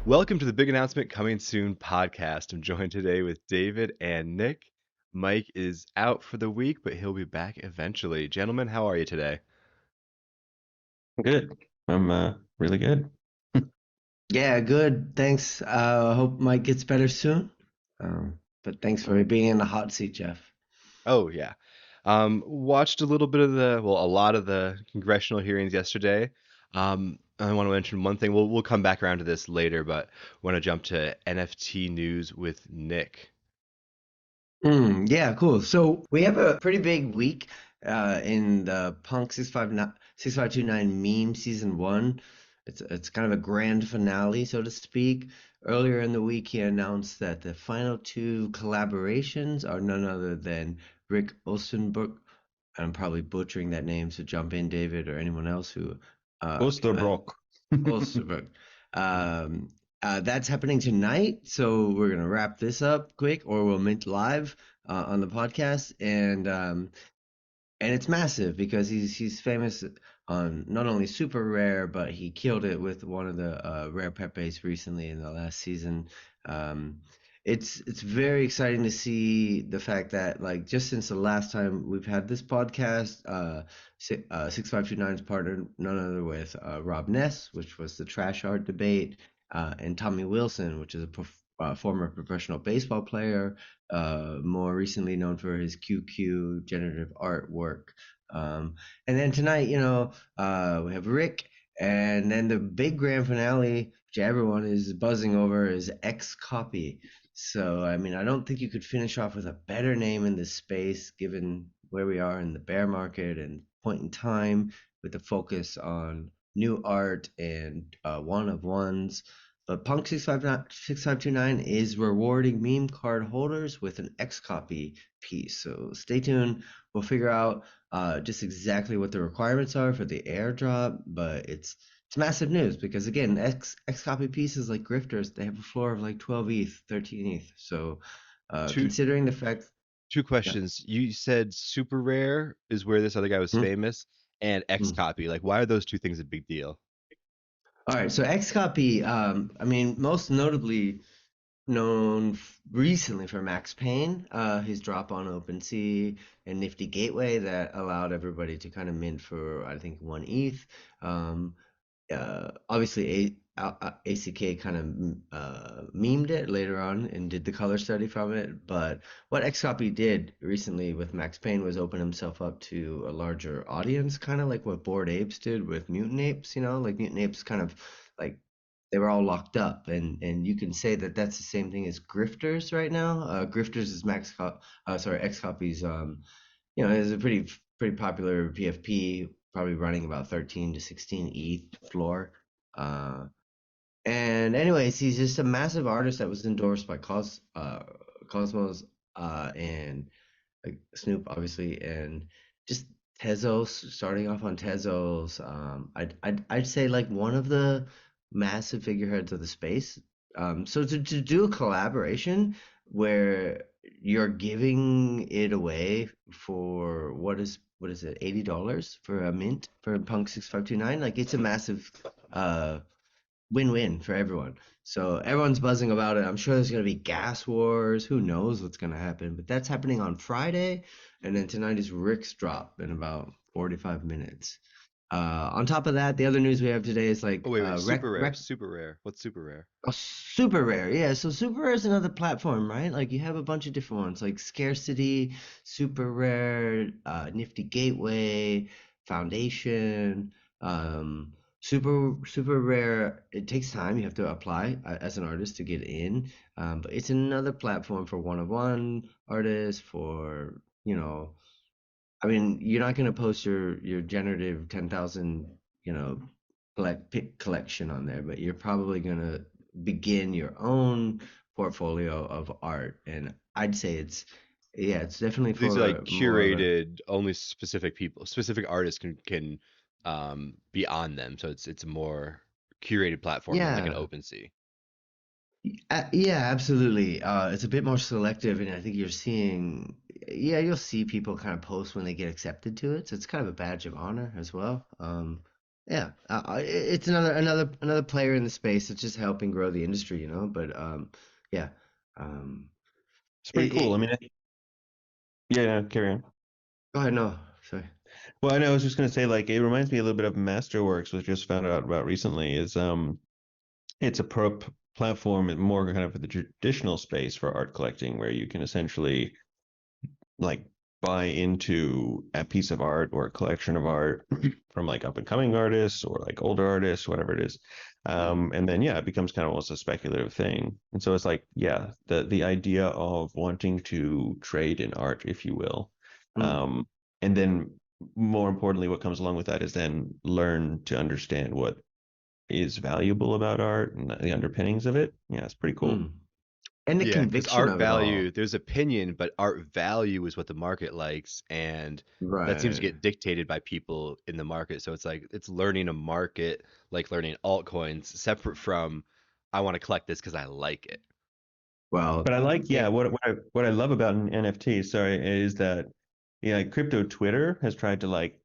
Welcome to the Big Announcement Coming Soon podcast. I'm joined today with David and Nick. Mike is out for the week, but he'll be back eventually. Gentlemen, how are you today? Good. I'm really good. Yeah, good. Thanks. Hope Mike gets better soon. But thanks for being in the hot seat, Jeff. Oh, yeah. Watched a little bit of a lot of the congressional hearings yesterday. I want to mention one thing. We'll come back around to this later, but want to jump to NFT news with Nick. Yeah, cool. So we have a pretty big week in the Punk 6529 meme season one. It's kind of a grand finale, so to speak. Earlier in the week, he announced that the final two collaborations are none other than Rick Ostenberg. I'm probably butchering that name, so jump in, David, or anyone else who Osterbrock. Osterberg. Um, that's happening tonight, so we're gonna wrap this up quick, or we'll mint live on the podcast, and it's massive because he's famous on not only super rare, but he killed it with one of the rare pepes recently in the last season. Um, it's very exciting to see the fact that like just since the last time we've had this podcast, 6529's partnered none other with Rob Ness, which was the trash art debate, and Tommy Wilson, which is a former professional baseball player, more recently known for his QQ generative artwork. And then tonight, we have Rick, and then the big grand finale, which everyone is buzzing over, is X Copy. So, I mean, I don't think you could finish off with a better name in this space, given where we are in the bear market and point in time, with the focus on new art and one of ones. But Punk 6529 is rewarding meme card holders with an X copy piece. So stay tuned. We'll figure out just exactly what the requirements are for the airdrop, but it's massive news because again, X copy pieces like grifters, they have a floor of like 12 ETH, 13 ETH. So Two considering the fact, two yeah. questions. You said super rare is where this other guy was Hmm, famous, and X hmm. copy. Like, why are those two things a big deal? All right, so X copy, I mean, most notably known recently for Max Payne, his drop on OpenSea and Nifty Gateway that allowed everybody to kind of mint for I think 1 ETH. Um, Obviously, ACK kind of memed it later on and did the color study from it. But what Xcopy did recently with Max Payne was open himself up to a larger audience, kind of like what Bored Apes did with Mutant Apes. Like Mutant Apes kind of like they were all locked up, and you can say that that's the same thing as Grifters right now. Grifters is Xcopy's is a pretty popular PFP, probably running about 13 to 16 ETH floor. Uh, and anyways, he's just a massive artist that was endorsed by Cosmos, and like Snoop, obviously, and just Tezos. Starting off on Tezos, I'd say like one of the massive figureheads of the space. So to do a collaboration where you're giving it away for what is it, $80 for a mint for Punk 6529, like it's a massive uh win-win for everyone. So everyone's buzzing about it. I'm sure there's gonna be gas wars. Who knows what's gonna happen? But that's happening on Friday, and then tonight is Rick's drop in about 45 minutes. On top of that, the other news we have today is Oh, like wait, wait, super rare, super rare. What's super rare? super rare. Yeah, so super rare is another platform, right? Like you have a bunch of different ones, like scarcity, super rare, nifty gateway, foundation, super rare. It takes time. You have to apply as an artist to get in. But it's another platform for one-of-one artists. For I mean, you're not gonna post your generative 10,000, you know, pick collection on there, but you're probably gonna begin your own portfolio of art. And I'd say yeah, it's definitely These are like for more of a curated, only specific people, specific artists can be on them. So it's a more curated platform than like an yeah, OpenSea. yeah, absolutely. It's a bit more selective, and I think yeah, you'll see people kind of post when they get accepted to it. So it's kind of a badge of honor as well. Yeah, it's another player in the space. It's just helping grow the industry, you know. But yeah, um, It's pretty cool. I it, mean, yeah, yeah, carry on. go ahead. No, sorry. Well, I know I was just gonna say, like, it reminds me a little bit of Masterworks, which I just found out about recently. Is it's a platform more kind of for the traditional space for art collecting, where you can essentially like buy into a piece of art or a collection of art from like up and coming artists or like older artists, whatever it is. Mm, And then yeah, it becomes kind of almost a speculative thing. And so it's like, yeah, the idea of wanting to trade in art, if you will. mm, Um, and then more importantly, what comes along with that is then learn to understand what is valuable about art and the underpinnings of it. Yeah, it's pretty cool. mm. And the Yeah, because conviction art of it value, all. there's opinion, but art value is what the market likes, and that seems to Right. get dictated by people in the market. So it's like it's learning a market, like learning altcoins, separate from I want to collect this because I like it. But Well, I like, yeah, it, what I love about an NFT, sorry, is that yeah, crypto Twitter has tried to like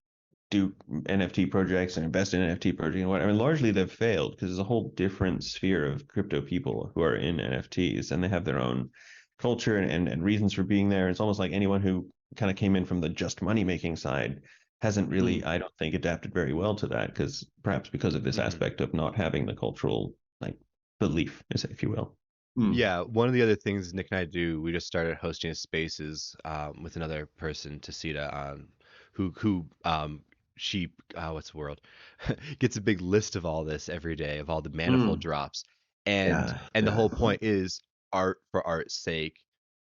do NFT projects and invest in NFT projects and what. I mean, largely they've failed because there's a whole different sphere of crypto people who are in NFTs and they have their own culture and reasons for being there. It's almost like anyone who kind of came in from the just money making side hasn't really, mm, I don't think, adapted very well to that because perhaps because of this Hmm. aspect of not having the cultural like belief, if you will. mm, Yeah, one of the other things Nick and I do, we just started hosting a spaces with another person, Tasita, who she what's the word gets a big list of all this every day of all the manifold mm. drops, and Yeah, and the yeah, whole point is art for art's sake,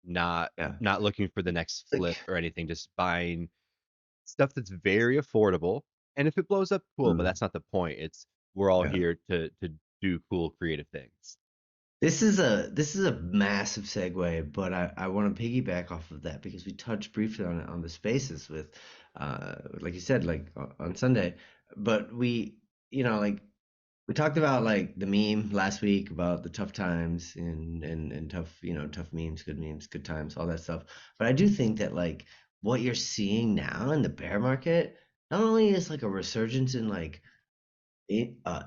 not yeah. not looking for the next Like, flip or anything, just buying stuff that's very affordable. And if it blows up, cool, but mm, that's not the point. It's we're all yeah. here to do cool creative things. This is a massive segue, but I want to piggyback off of that because we touched briefly on it on the spaces with, like you said, like on Sunday, but like we talked about like the meme last week about the tough times and tough, tough memes, good times, all that stuff. But I do think that like what you're seeing now in the bear market not only is like a resurgence in like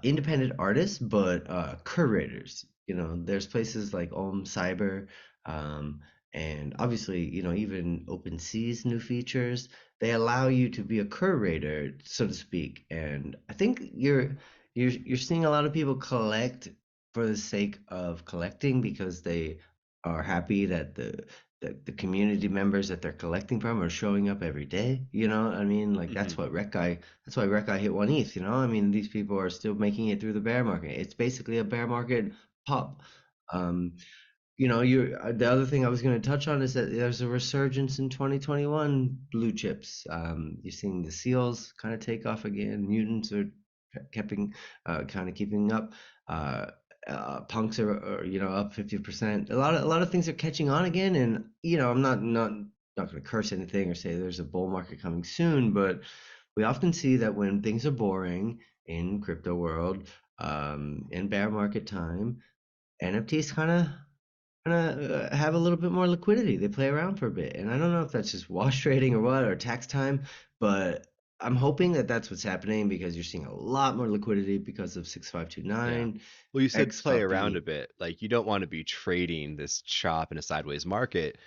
independent artists, but curators. There's places like Cyber, um, and obviously, even OpenSea's new features. They allow you to be a curator, so to speak. And I think you're seeing a lot of people collect for the sake of collecting because they are happy that the community members that they're collecting from are showing up every day. I mean, like Hmm. that's why Rec Guy hit 1 ETH, I mean, these people are still making it through the bear market. It's basically a bear market pop. Um, the other thing I was going to touch on is that there's a resurgence in 2021 blue chips. You're seeing the seals kind of take off again. Mutants are keeping kind of keeping up. Uh, punks are up 50%. A lot of things are catching on again, and I'm not going to curse anything or say there's a bull market coming soon, but we often see that when things are boring in crypto world, in bear market time, NFTs kind of have a little bit more liquidity. They play around for a bit, and I don't know if that's just wash trading or what or tax time, but I'm hoping that that's what's happening because you're seeing a lot more liquidity because of Yeah. 6529 Well, you said X play around a copy. bit. Like you don't want to be trading this chop in a sideways market.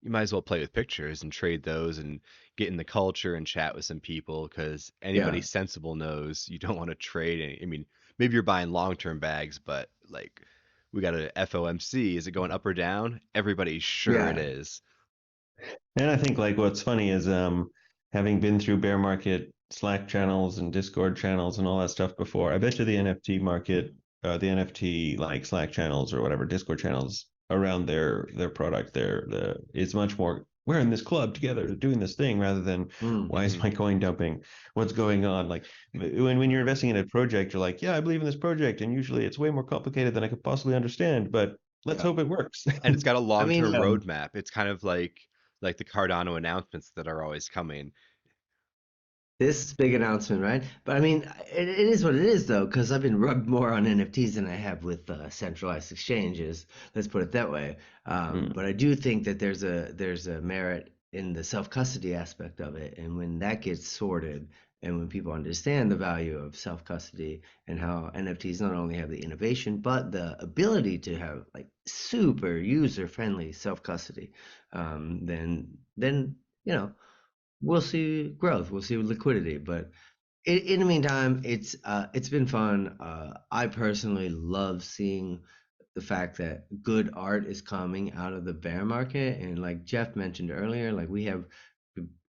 You might as well play with pictures and trade those and get in the culture and chat with some people because anybody Yeah, sensible knows you don't want to trade any. I mean, maybe you're buying long-term bags, but like we got a FOMC. Is it going up or down? Everybody's sure it yeah. is. And I think like what's funny is having been through bear market Slack channels and Discord channels and all that stuff before, I bet you the NFT market, the NFT like Slack channels or whatever Discord channels around their product there, the it's much more we're in this club together doing this thing rather than Mm, why is Hmm. my coin dumping? What's going on? Like when you're investing in a project, you're like, yeah, I believe in this project, and usually it's way more complicated than I could possibly understand, but let's yeah. hope it works. And it's got a I long-term mean, roadmap. It's kind of like the Cardano announcements that are always coming. this big announcement, right? But I mean, it is what it is, though, because I've been rubbed more on NFTs than I have with centralized exchanges. Let's put it that way. But I do think that there's a merit in the self custody aspect of it, and when that gets sorted, And when people understand the value of self custody and how NFTs not only have the innovation but the ability to have like super user friendly self custody, then you know we'll see growth, we'll see liquidity. But in the meantime, it's been fun. I personally love seeing the fact that good art is coming out of the bear market, and like Jeff mentioned earlier, like we have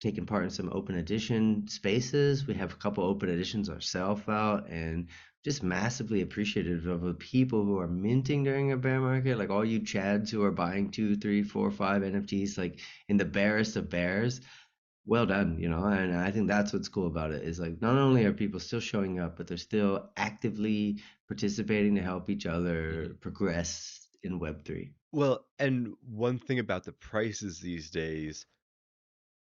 taken part in some open edition spaces. We have a couple open editions ourselves out, and just massively appreciative of the people who are minting during a bear market, like all you chads who are buying two, three, four, five NFTs, like in the barest of bears. Well done, and I think that's what's cool about it is like not only are people still showing up, but they're still actively participating to help each Mhm. other progress in Web3. Well, and one thing about the prices these days,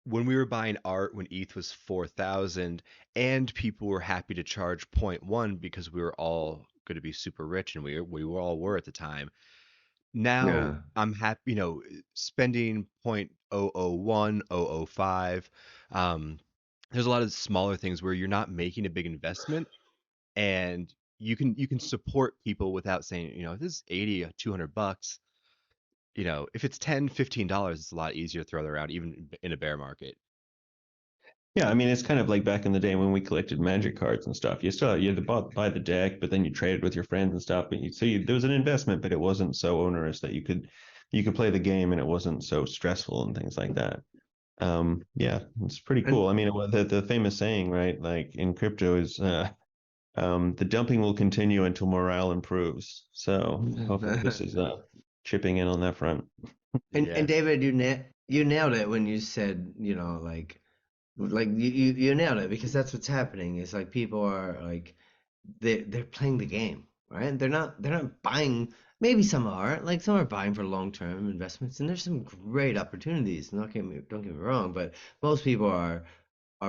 when we were buying art when ETH was 4,000 and people were happy to charge zero point 0.1 because we were all going to be super rich and we were all were at the time. Now Yeah. I'm happy, spending 0.001, 0.005. Um, there's a lot of smaller things where you're not making a big investment and you can support people without saying, this is 80 or $200. If it's 10, $15, it's a lot easier to throw around even in a bear market. Yeah, I mean, it's kind of like back in the day when we collected magic cards and stuff. You had to buy the deck, but then you traded with your friends and stuff. There was an investment, but it wasn't so onerous that you could play the game and it wasn't so stressful and things like that. Yeah, it's pretty And cool. I mean, the famous saying, right? Like in crypto is the dumping will continue until morale improves. So hopefully this is chipping in on that front. and Yeah. David, you nailed it when you said, like you nailed it because that's what's happening. It's like people are like they're playing the game, right? They're not buying. Maybe some are, like some are buying for long-term investments, and there's some great opportunities. Don't get me wrong, but most people are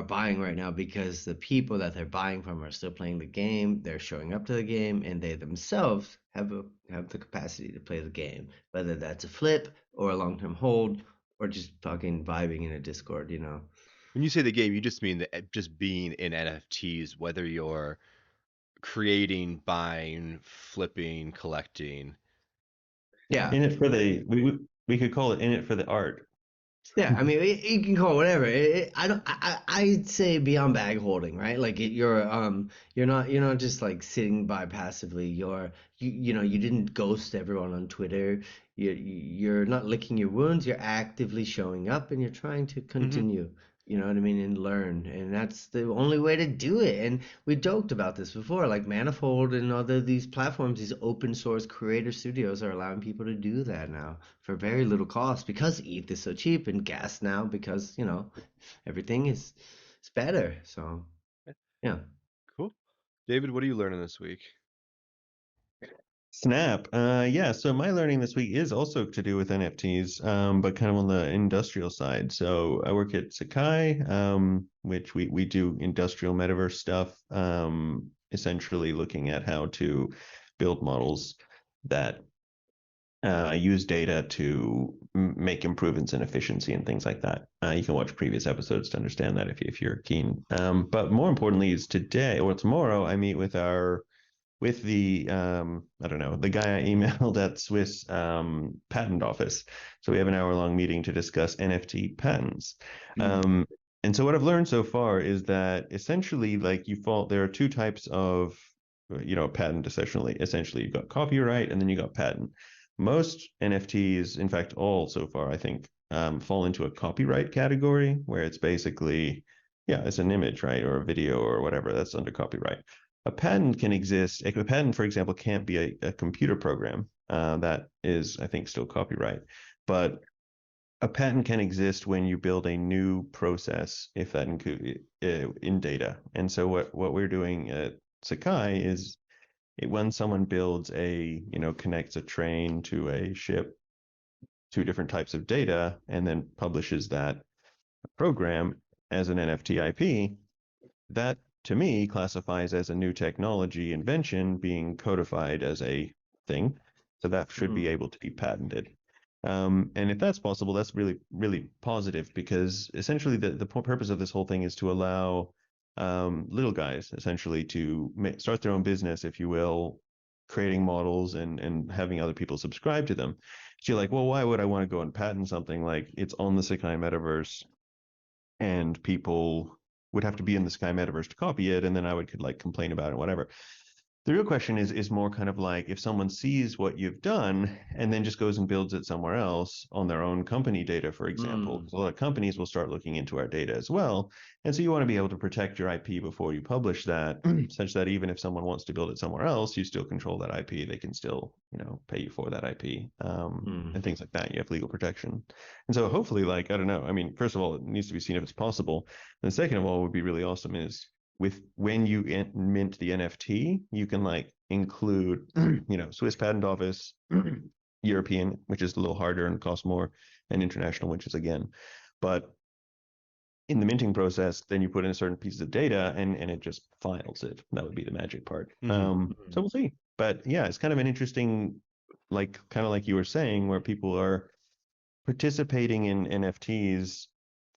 buying right now because the people that they're buying from are still playing the game. They're showing up to the game, and they themselves have the capacity to play the game, whether that's a flip or a long-term hold or just fucking vibing in a Discord. When you say the game, you just mean just being in NFTs, whether you're creating, buying, flipping, collecting. Yeah, In it for the we could call it in it for the art. yeah, I mean, you can call it whatever. I don't. I'd say beyond bag holding, right? Like you're not just like sitting by passively. You didn't ghost everyone on Twitter. You're not licking your wounds. You're actively showing up, and you're trying to Hmm. continue. You know what I mean, and learn, and that's the only way to do it. And we joked about this before, like Manifold and other these platforms, these open source creator studios are allowing people to do that now for very little cost because ETH is so cheap and gas now because everything is better. So yeah. Cool. David, what are you learning this week? Snap. Yeah, so my learning this week is also to do with NFTs, but kind of on the industrial side. So I work at Sekai, which we do industrial metaverse stuff, essentially looking at how to build models that use data to make improvements in efficiency and things like that. You can watch previous episodes to understand that if you're keen. But more importantly, is today or tomorrow I meet with the I don't know, the guy I emailed at Swiss patent office. So we have an hour-long meeting to discuss NFT patents. Mm. Um, and so what I've learned so far is that essentially, like there are two types of patent. Essentially, you've got copyright and then you got patent. Most NFTs, in fact, all so far, I think, fall into a copyright category where it's basically, yeah, it's an image, right, or a video or whatever that's under copyright. A patent can exist. A patent, for example, can't be a computer program. That is, I think, still copyright. But a patent can exist when you build a new process, if that include in data. And so what we're doing at Sakai is when someone builds connects a train to a ship, two different types of data, and then publishes that program as an NFT IP, that to me classifies as a new technology invention being codified as a thing. So that should be Mm. able to be patented. And if that's possible, that's really, really positive because essentially the purpose of this whole thing is to allow little guys essentially to start their own business, if you will, creating models and having other people subscribe to them. So you're like, well, why would I want to go and patent something like it's on the Sekai metaverse and people would have to be in the Sky metaverse to copy it, and then I would could like complain about it, whatever. The real question is more kind of like if someone sees what you've done and then just goes and builds it somewhere else on their own company data, for example, Mm, because a lot of companies will start looking into our data as well. And so you want to be able to protect your IP before you publish that, such that even if someone wants to build it somewhere else, you still control that IP. They can still, pay you for that IP, mm, and things like that. You have legal protection. And so hopefully, like, I don't know. I mean, first of all, it needs to be seen if it's possible. And second of all, what would be really awesome is with when you mint the NFT, you can like include, Swiss Patent Office, European, which is a little harder and costs more, and international, which is again. But in the minting process, then you put in certain pieces of data and it just files it. That would be the magic part. Hmm. So mm. we'll see. But yeah, it's kind of an interesting, like kind of like you were saying, where people are participating in NFTs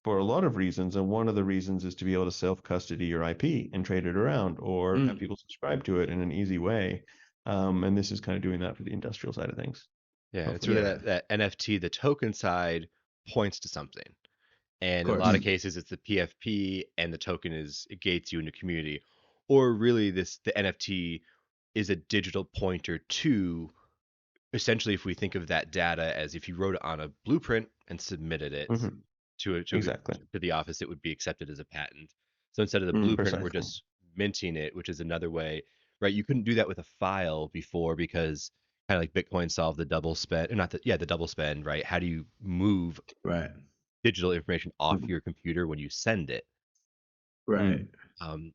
for a lot of reasons, and one of the reasons is to be able to self-custody your IP and trade it around, or have Mm, people subscribe to it in an easy way. And this is kind of doing that for the industrial side of things, Yeah, it's hopefully. really yeah, that NFT, the token side points to something. of And in a lot of course. Mm, cases, it's the PFP and the token it gates you into community. Or really the NFT is a digital pointer to essentially if we think of that data as if you wrote it on a blueprint and submitted it hmm exactly. to the office, it would be accepted as a patent. So instead of the Mm, blueprint, we're Precisely. just minting it, which is another way, right? You couldn't do that with a file before because kind of like Bitcoin solved the double spend, or not the yeah, the double spend, right? How do you move right, digital information off Mhm. your computer when you send it? right. Mm, Um,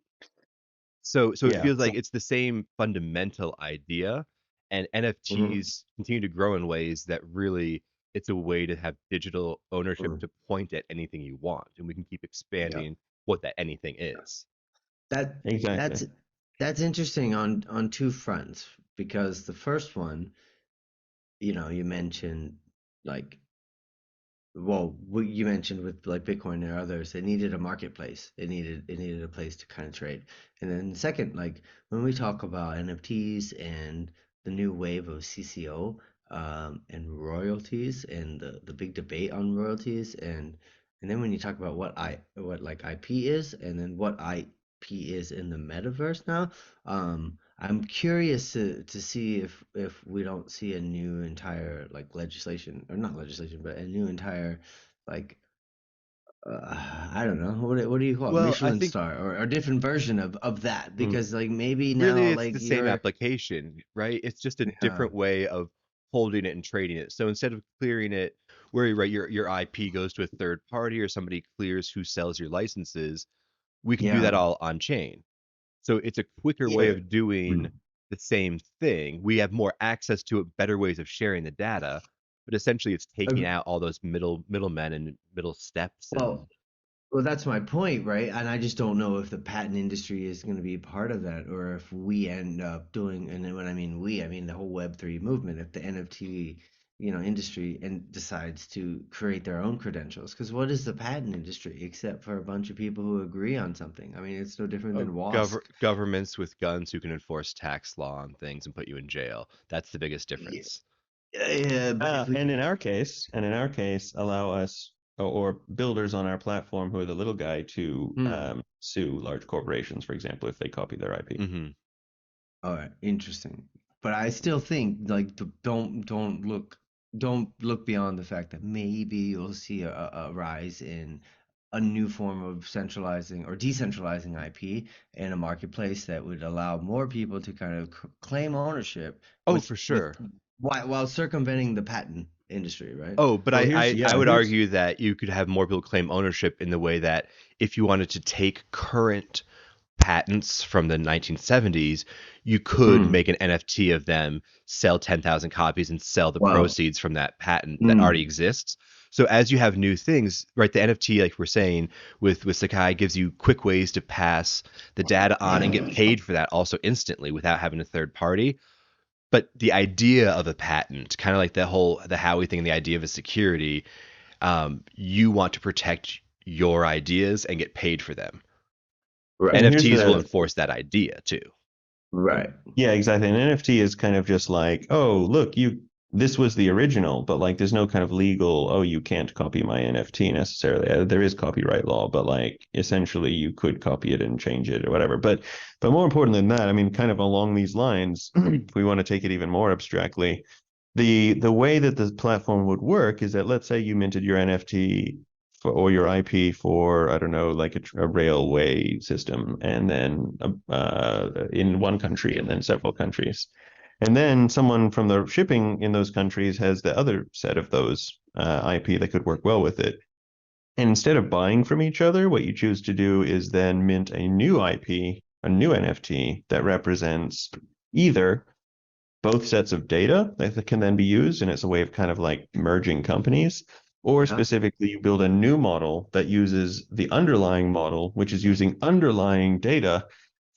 so it yeah. feels like it's the same fundamental idea, and Hmm. NFTs continue to grow in ways that really it's a way to have digital ownership Mm, to point at anything you want, and we can keep yeah. expanding what that anything is. That Exactly. that's that's interesting on two fronts because the first one, you mentioned like well, what you mentioned with like Bitcoin and others, it needed a marketplace. It needed a place to kind of trade. And then second, like when we talk about NFTs and the new wave of CCO and royalties and the big debate on royalties and then when you talk about what like IP is and then what IP is in the metaverse now, I'm curious to see if we don't see a new entire like legislation or not legislation, but a new entire like I don't know what do you call it, Well, I Michelin think star or a different version of that Mm, because like maybe really now it's like the same you're application, right? It's just a yeah different way of holding it and trading it. So instead of clearing it where right your IP goes to a third party or somebody clears who sells your licenses, we can do that yeah all on chain. So it's a quicker way yeah of doing mm. the same thing. We have more access to it, better ways of sharing the data, but essentially it's taking Ag- out all those middlemen and middle steps and well, that's my point, right? And I just don't know if the patent industry is going to be part of that, or if we end up doing, and then when I mean we, I mean the whole Web3 movement, if the NFT, industry and decides to create their own credentials. Because what is the patent industry except for a bunch of people who agree on something? I mean, it's no different than WASC. governments with guns who can enforce tax law on things and put you in jail. That's the biggest Yeah, difference. yeah, but if we, And in our case, allow us or builders on our platform who are the little guy to hmm. sue large corporations, for example, if they copy their IP. Hmm. All right, interesting. But I still think like don't look beyond the fact that maybe you'll see a rise in a new form of centralizing or decentralizing IP in a marketplace that would allow more people to kind of claim ownership Oh, with for with sure. while circumventing the patent industry, right? Oh, but Well, I, here's I, I yeah, would here's argue that you could have more people claim ownership in the way that if you wanted to take current patents from the 1970s, you could mm, make an NFT of them, sell 10,000 copies, and sell the Well, proceeds from that patent that already mm, exists. So as you have new things, right, the NFT, like we're saying, with Sakai, gives you quick ways to pass the data on and get paid for that also instantly without having a third party. But the idea of a patent, kind of like the Howie thing, the idea of a security, you want to protect your ideas and get paid for them. And here's NFTs will the enforce that idea too. Right. Yeah, exactly. An NFT is kind of just like, oh, look, this was the original, but like there's no kind of legal, oh, you can't copy my NFT necessarily. There is copyright law, but like essentially you could copy it and change it or whatever. But more important than that, I mean, kind of along these lines, if we want to take it even more abstractly, the way that the platform would work is that let's say you minted your NFT or your IP for, I don't know, like a railway system, and then in one country and then several countries. And then someone from the shipping in those countries has the other set of those IP that could work well with it. And instead of buying from each other, what you choose to do is then mint a new IP, a new NFT that represents either both sets of data that can then be used, and it's a way of kind of like merging companies. Or Yeah. specifically, you build a new model that uses the underlying model, which is using underlying data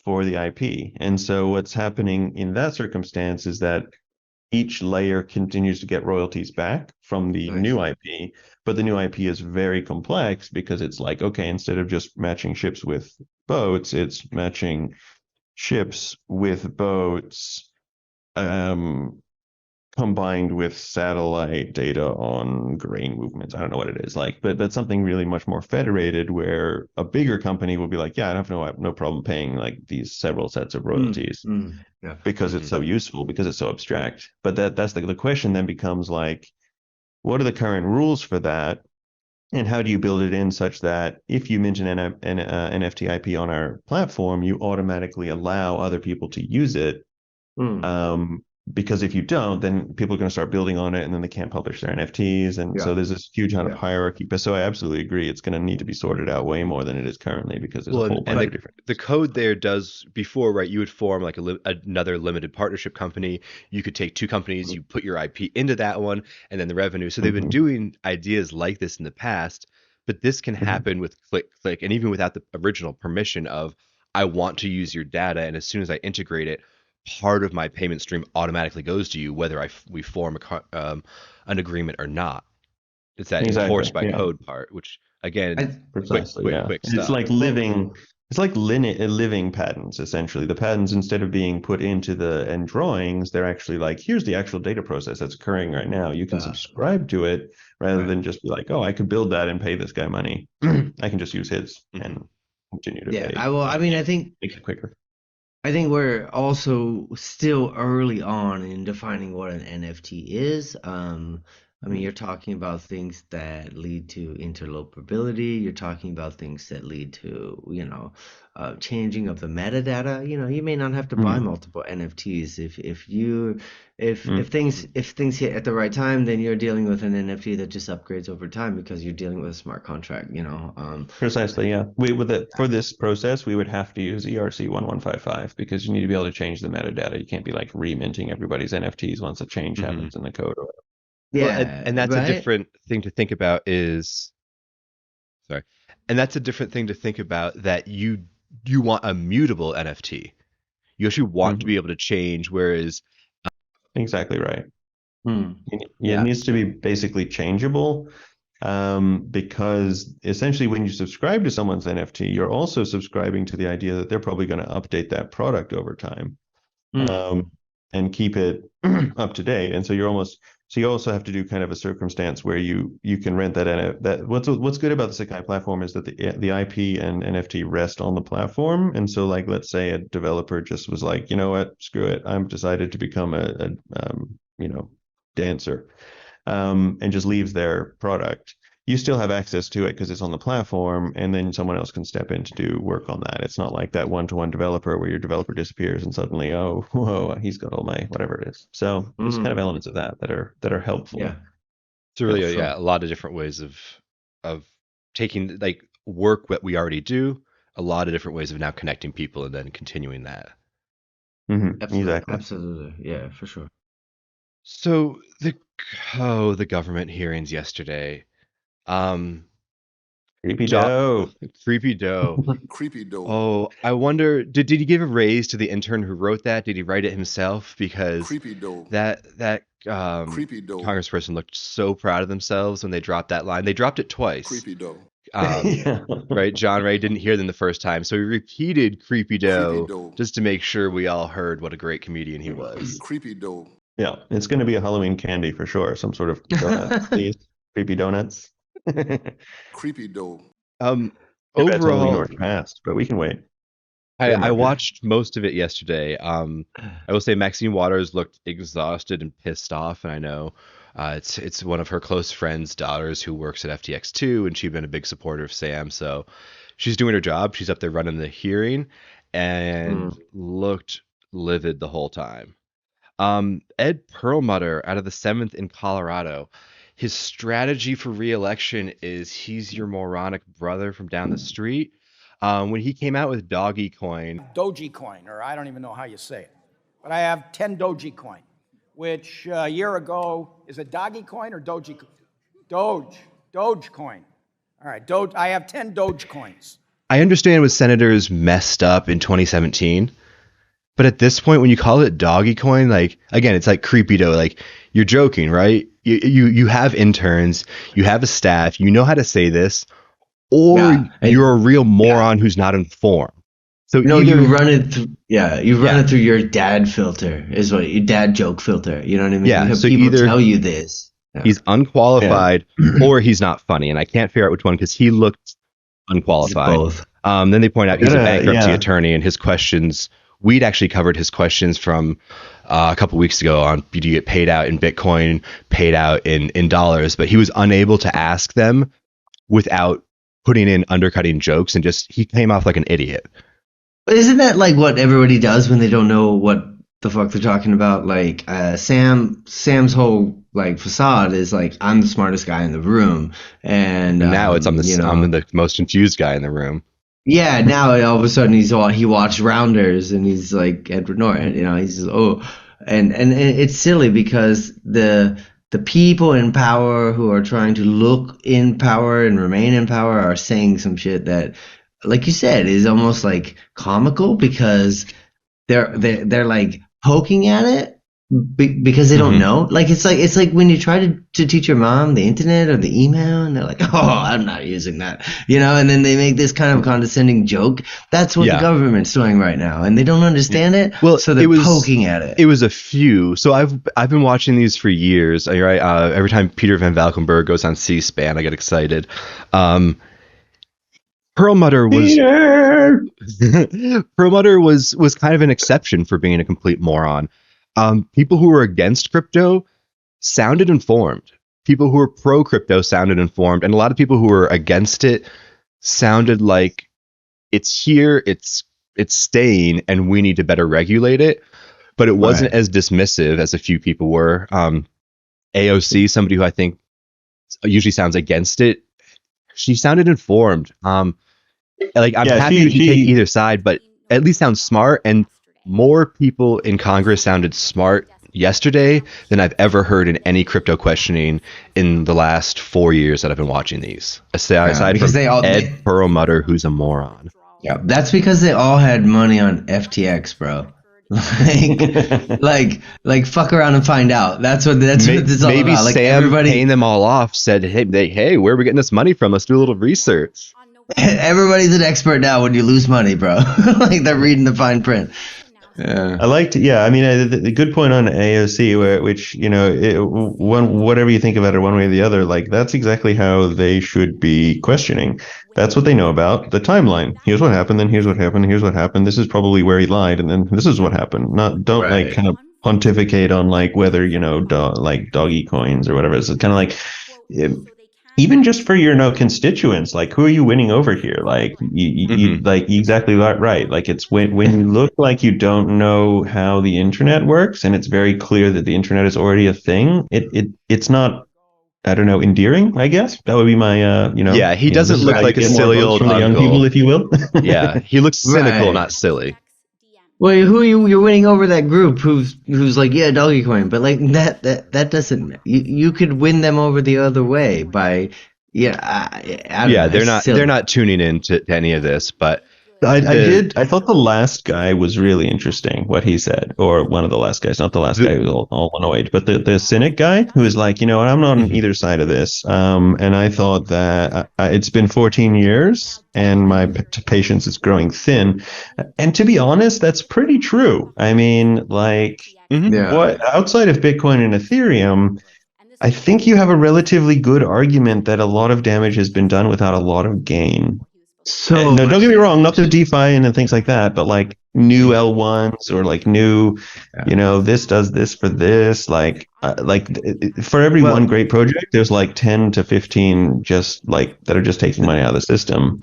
for the IP. And so what's happening in that circumstance is that each layer continues to get royalties back from the Nice. new IP, but the new IP is very complex because it's like, okay, instead of just matching ships with boats, it's matching ships with boats um, combined with satellite data on grain movements. I don't know what it is like, but something really much more federated where a bigger company will be like, yeah, I have no problem paying like these several sets of royalties Yeah. because it's Hmm. so useful, because it's so abstract. But that's the question then becomes like, what are the current rules for that? And how do you build it in such that if you mention an NFT IP on our platform, you automatically allow other people to use it Mm. because if you don't, then people are going to start building on it and then they can't publish their NFTs. And so Yeah. there's this huge amount of Yeah. higherarchy. But so I absolutely agree. It's going to need to be sorted out way more than it is currently because there's a Well, whole and bunch of But different. the code there does before, right? You would form like another limited partnership company. You could take two companies, you put your IP into that one, and then the revenue. So they've been Mhm, doing ideas like this in the past, but this can mhm. happen with click, and even without the original permission of I want to use your data, and as soon as I integrate it, part of my payment stream automatically goes to you, whether we form an agreement or not. It's that Exactly. enforced by Yeah. code part, which again, I Precisely, yeah. quick And stuff. well, it's like living patents, essentially. The patents, instead of being put into the end drawings, they're actually like, here's the actual data process that's occurring right now. You can subscribe to it rather right. than just be like, oh, I could build that and pay this guy money. I can just use his Hmm. and continue to Yeah. pay. I well, I mean, Make it quicker. I think we're also still early on in defining what an NFT is. I mean, Mhm. you're talking about things that lead to interlopability. You're talking about things that lead to, changing of the metadata. You may not have to buy Mhm. multiple NFTs if you if Mhm. things if things hit at the right time, then you're dealing with an NFT that just upgrades over time because you're dealing with a smart contract. Precisely, yeah. For this process, we would have to use ERC 1155 because you need to be able to change the metadata. You can't be like reminting everybody's NFTs once a change Hmm. happens in the code. Well, Yeah, and that's a right. different thing to think about is sorry, and that's a different thing to think about that you want a mutable NFT. You actually want to Mhm. be able to change, whereas Exactly right. Hmm. It Yeah. needs to be basically changeable because essentially when you subscribe to someone's NFT, you're also subscribing to the idea that they're probably going to update that product over time. Hmm. um, and keep it up to date. And so you also have to do kind of a circumstance where you can rent that that what's good about the Sekai platform is that the IP and NFT rest on the platform. And so like let's say a developer just was like, you know what, screw it, I'm decided to become a dancer and just leaves their product, you still have access to it because it's on the platform, and then someone else can step in to do work on that. It's not like that one-to-one developer where your developer disappears and suddenly, oh, whoa, he's got all my whatever it is. So there's kind of Hmm. elements of that are helpful. Yeah. it's Yeah, really for sure. yeah, a lot of different ways of taking like work that we already do, a lot of different ways of now connecting people and then continuing that. Absolutely. Exactly. Absolutely. Yeah, for sure. So the government hearings yesterday, um, Creepy jo- dough. creepy dough. Creepy dough. Oh, I wonder, did he give a raise to the intern who wrote that? Did he write it himself? Because Creepy dough. that Creepy dough. congressperson looked so proud of themselves when they dropped that line. They dropped it twice. Creepy dough. Yeah. Right? John Ray didn't hear them the first time, so he repeated Creepy Dough just to make sure we all heard what a great comedian he was. Creepy dough. Yeah, it's going to be a Halloween candy for sure. Some sort of donut, please. Creepy donuts. Too Creepy dough. Um, bad it's Halloween overall, already passed, but we can wait. I Trademark it. watched most of it yesterday. I will say Maxine Waters looked exhausted and pissed off, and I know it's one of her close friends' daughters who works at FTX2, and she's been a big supporter of Sam, so she's doing her job. She's up there running the hearing, and looked livid the whole time. Ed Perlmutter out of the 7th in Colorado. His strategy for re-election is he's your moronic brother from down the street. When he came out with Doggy Coin, Dogecoin, or I don't even know how you say it. But I have 10 Dogecoin, which a year ago, is it Dogecoin or Dogecoin? Dogecoin. All right, I have 10 Dogecoins. I understand with senators messed up in 2017, but at this point, when you call it Doggy Coin, like again, it's like creepy dough. Like you're joking, right? You have interns, you have a staff, you know how to say this, or you're a real moron who's not informed. So No, either, you run it through. Yeah, you run it through your dad filter. Is what your dad joke filter. You know what I mean? Yeah, You have so people either tell you this. Yeah. he's unqualified or he's not funny, and I can't figure out which one because he looked unqualified. Both. Then they point out he's a bankruptcy yeah. attorney, and his questions. We'd actually covered his questions from a couple weeks ago on do you get paid out in Bitcoin, paid out in dollars, but he was unable to ask them without putting in undercutting jokes, and just he came off like an idiot. But isn't that like what everybody does when they don't know what the fuck they're talking about? Like Sam's whole like facade is like I'm the smartest guy in the room, and Now it's I'm the most confused guy in the room. Yeah, now all of a sudden he watched Rounders and he's like Edward Norton, he's just, and it's silly because the people in power who are trying to look in power and remain in power are saying some shit that, like you said, is almost like comical because they're like poking at it because they don't know. Like it's like when you try to teach your mom the internet or the email and they're like, oh, I'm not using that, and then they make this kind of condescending joke. That's what the government's doing right now, and they don't understand it. Well, so they're poking at it. It was a few. So I've been watching these for years. Right, every time Peter Van Valkenburg goes on C-SPAN, I get excited. Perlmutter was Perlmutter was kind of an exception for being a complete moron. People who were against crypto sounded informed. People who were pro crypto sounded informed, and a lot of people who were against it sounded like it's here, it's staying, and we need to better regulate it. But it wasn't as dismissive as a few people were. AOC, somebody who I think usually sounds against it, she sounded informed. Like I'm happy if you take either side, but at least sounds smart. And more people in Congress sounded smart yesterday than I've ever heard in any crypto questioning in the last 4 years that I've been watching these. Aside from Ed Perlmutter, who's a moron. Yeah, that's because they all had money on FTX, bro. like fuck around and find out. That's what it's all about. Maybe Like Sam everybody paying them all off said, hey, where are we getting this money from? Let's do a little research. Everybody's an expert now when you lose money, bro. Like they're reading the fine print. Yeah. I liked, I mean, the good point on AOC, which, whatever you think about it one way or the other, like that's exactly how they should be questioning. That's what they know about the timeline. Here's what happened, then here's what happened, here's what happened. This is probably where he lied, and then this is what happened. Don't like kind of pontificate on like whether, like doggy coins or whatever. It's kind of like, even just for your constituents, like who are you winning over here? Like you like exactly right. Like it's when you look like you don't know how the internet works, and it's very clear that the internet is already a thing. It's not, I don't know, endearing. I guess that would be my Yeah, he doesn't look like a silly old from the young people, if you will. Yeah, he looks cynical, not silly. Well, who you're winning over that group who's like, yeah, Dogecoin, but like that doesn't. You could win them over the other way by, I don't know, they're not tuning in to any of this, but I thought the last guy was really interesting, what he said, or one of the last guys, not the last guy who was all annoyed, but the cynic guy who was like, I'm not on either side of this. And I thought that it's been 14 years and my patience is growing thin. And to be honest, that's pretty true. I mean, like, what outside of Bitcoin and Ethereum, I think you have a relatively good argument that a lot of damage has been done without a lot of gain. So No, don't get me wrong, not the DeFi and things like that, but like new L1s or like new, this does this for this. For every one great project, there's like 10 to 15 just like that are just taking money out of the system.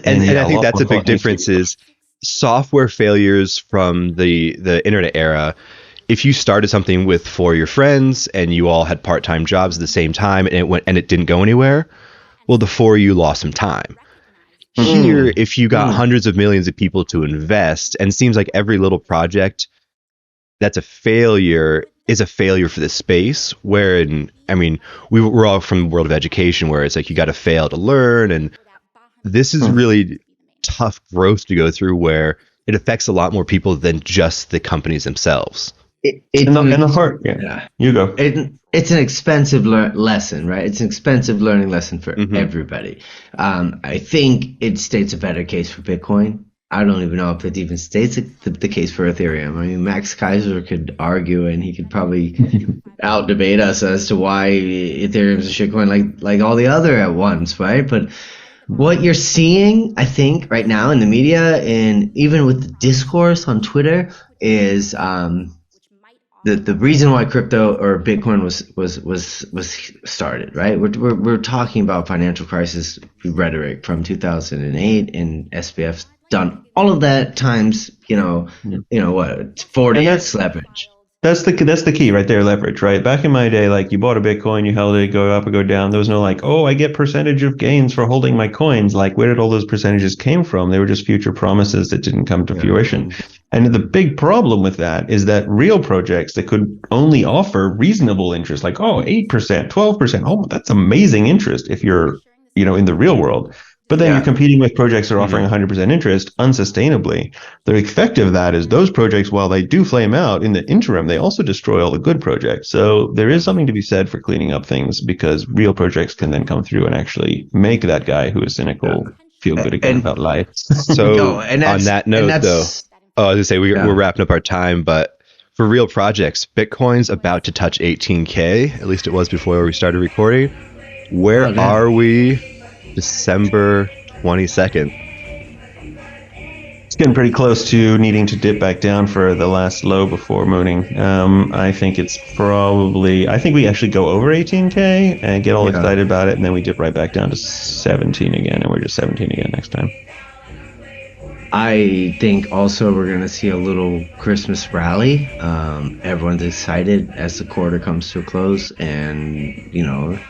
And I think that's a big difference is software failures from the internet era. If you started something with 4 of your friends and you all had part-time jobs at the same time and it didn't go anywhere, well, the 4 of you lost some time. Here, if you got hundreds of millions of people to invest, and it seems like every little project that's a failure is a failure for the space, wherein, I mean, we're all from the world of education where it's like you got to fail to learn, and this is really tough growth to go through where it affects a lot more people than just the companies themselves. In the heart, yeah. You go. It's an expensive lesson, right? It's an expensive learning lesson for everybody. I think it states a better case for Bitcoin. I don't even know if it even states the case for Ethereum. I mean, Max Kaiser could argue, and he could probably out debate us as to why Ethereum's a shitcoin like all the other at once, right? But what you're seeing, I think, right now in the media and even with the discourse on Twitter is the reason why crypto or Bitcoin was started, right? We're talking about financial crisis rhetoric from 2008, and SBF's done all of that times, what 40x leverage. That's the key right there, leverage, right? Back in my day, like you bought a Bitcoin, you held it, go up or go down. There was no like, oh, I get percentage of gains for holding my coins. Like, where did all those percentages came from? They were just future promises that didn't come to fruition. And the big problem with that is that real projects that could only offer reasonable interest, like, 8%, 12%. Oh, that's amazing interest if you're, in the real world. But then you're competing with projects that are offering 100% interest unsustainably. The effect of that is those projects, while they do flame out in the interim, they also destroy all the good projects. So there is something to be said for cleaning up things because real projects can then come through and actually make that guy who is cynical feel good again about life. So on that note, though, I was going to say we're wrapping up our time, but for real projects, Bitcoin's about to touch 18K. At least it was before we started recording. Where are we? December 22nd. It's getting pretty close to needing to dip back down for the last low before mooning. I think we actually go over 18K and get all excited about it, and then we dip right back down to 17 again, and we're just 17 again next time. I think also we're going to see a little Christmas rally. Everyone's excited as the quarter comes to a close, and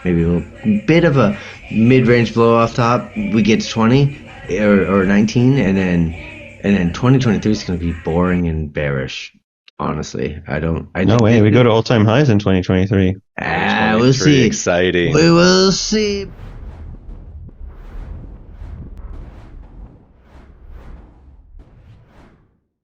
maybe a bit of a mid-range blow off top. We get to 20 or 19, and then 2023 is going to be boring and bearish. Honestly, No way. We go to all-time highs in 2023. We'll see. Exciting. We will see.